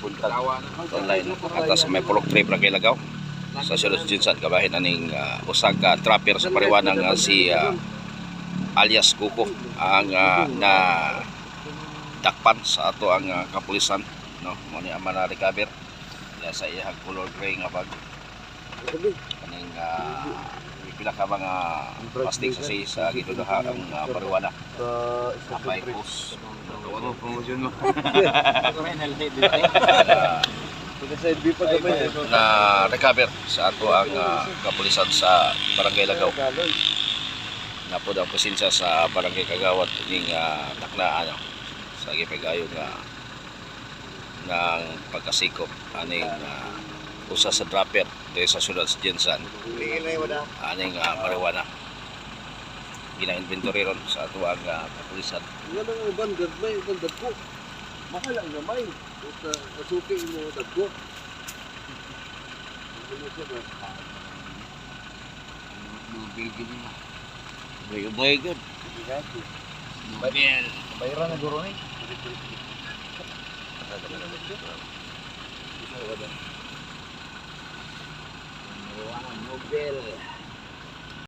buntag online at sa may pulok trip ra kay lagaw sa Sulod Jinsan kabahin aning usag ka trapper sa Pariwanang si alias Kuko ang na dakpan sa ato ang kapulisan, no, mo ni ama na recover ya sa iyang color gray nga bag kaning pila ka mga plastic sa gidudaha ang Pariwana apay post ano promotion mo na recover sa ato ang kapulisan sa Barangay Lagaw na po ang presensya sa Barangay Kagawad ning takna ano sa gipigayon ng pagkasikop aning usa sa dropper dito sa Sulod Jinsan aning Pariwana gina-inventory ron sa ato ang kapulisan. Nga nang uban gagmay uban dagko. Mahal ang gamay. Kasuki mo dagko. Ubay good. Bayan, bayaran na guro ni. Mobile.